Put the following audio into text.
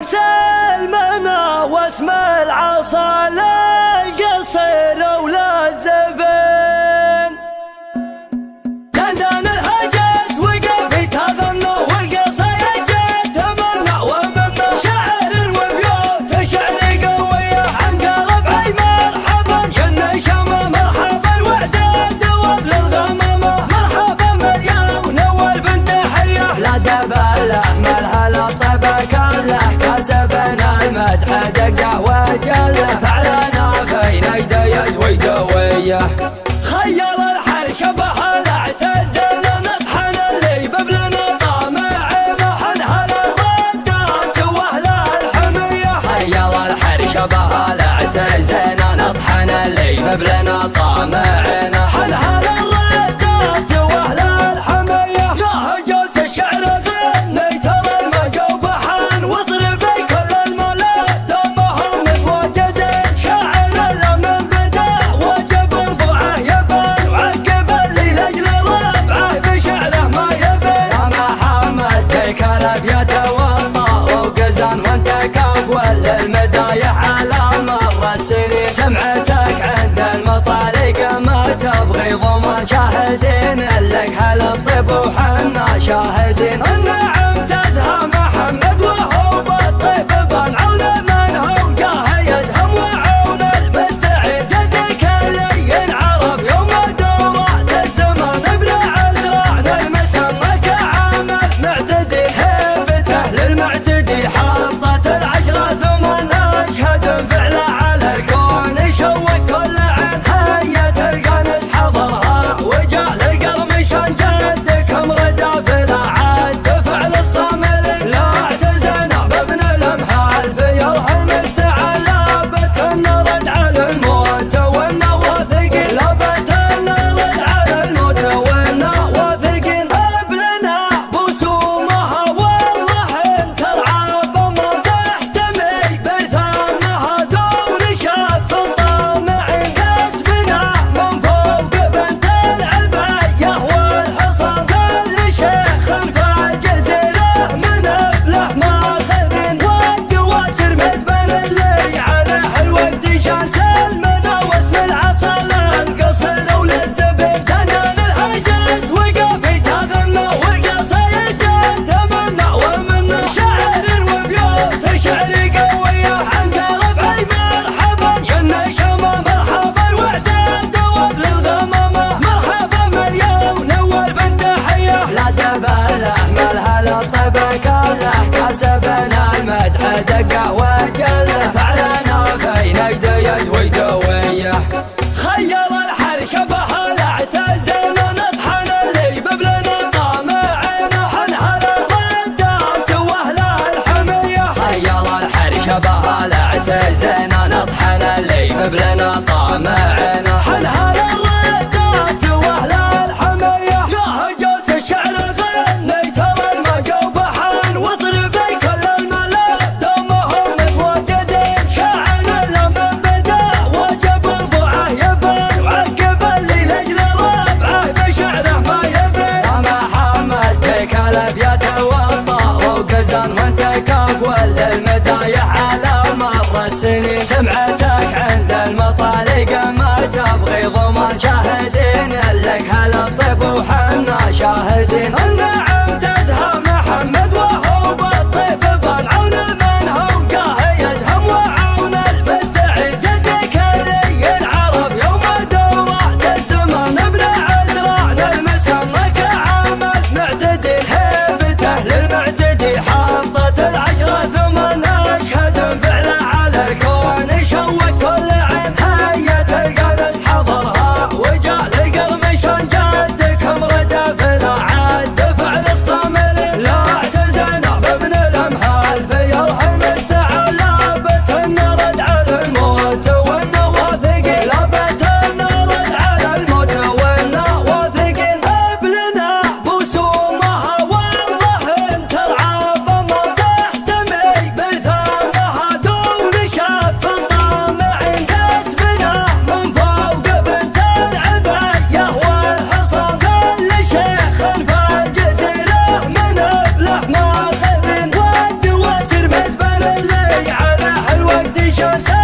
سلمنا واسم العصا للقصير ولا الزبن دندن الهجس وقف يتغنى والقصير جيت تمنى ومنا شعر وبيوت شعر قوية عن قلب عي مرحبا ين شمة مرحبا وعداد وابل الغمامة مرحبا مريم والبنت حية لا دبله ملها للطبع كله كسبنا المدح دقة وجله فعلنا بين يدي ويدويه خيل الحرش بهالعتزل نطحن اللي ببلنا طامع محن هالردات واهل الحمية خيل الحرش بهالعتزل نطحن اللي ببلنا طامع محن هالردات واهل الحمية لا جوز الشعر غني ترى المجوب حان واضربي كل الملا دمهم متواجدين شاعر لمن بدا وجب ربعه يبان وعقب اللي لاجل ربعه بشعره ما يبين يا محمد ديك الابيات والطاء وقزان وانت كاول المدايح على مر السنين سمعتك عند المطالق ما تبغي ضمان شاهدين لك هالطيب وحنا شاهدين النعم تزهى محمد وهو بالطيب بنعون من هو جاه يزهم وعون المستعين جدك اللي ينعرف يوم دورات الزمان بلا عذران المسمى كعامل معتدي هيبته للمعتدي حطت العشرة ثم اشهد فعله على الكون شوك كل عين هيا تلقى ناس حضرها وجاء للقرمشان جدكم ردا فلا عاد فعل الصامل لا اعتزنا بابن الامحال في يوم استعلا بتنا رد على الموت والنواثقين لا بتنا رد على الموت والنواثقين ابلنا بوسومها والله تلعب ما تحتمي بثامها دون شاف الطامعين كسبنا من فوق بنت العباية والحصان كل شيخ فالجزيرة من ابله ماخذين والدواسر مزبل اللي عليه الوقت شان سلمنا واسم العصا للقصر وللزبن دندن الهجس وقف يتغنى والقصير جيت تمنى ومنا شعر وبيوت شعر قوية عند ربعي مرحبا ين شمة مرحبا وعداد وابل الغمامة مرحبا مريم والبنت حية لا دبله ملها للطبع كله كسبنا المدح دقة وجله فعلنا بين يدي ويدويه خيل الحرش بهالعتزل نطحن اللي ببلنا طامع محن هالردات واهل الحمية خيل الحرش بهالعتزل نطحن اللي ببلنا طامع محن هالردات واهل الحمية لا جوز الشعر غني ترى المجوب حان واضربي كل الملا دمهم متواجدين شاعر لمن بدا وجب ربعه يبان وعقب اللي لاجل ربعه بشعره ما يبين يا محمد ديك الابيات والطاء وقزان وانت كاول المدايح على مر السنين سمعتك عند المطالق ما تبغي ضمان شاهدين لك هالطيب وحنا شاهدين النعم تزهى محمد وهو بالطيب بنعون من هو جاه يزهم وعون المستعين جدك اللي ينعرف يوم دورات الزمان بلا عذران المسمى كعامل معتدي هيبته للمعتدي حطت العشرة ثم اشهد فعله على الكون شوك كل عين هيا تلقى ناس حضرها وجاء شاسع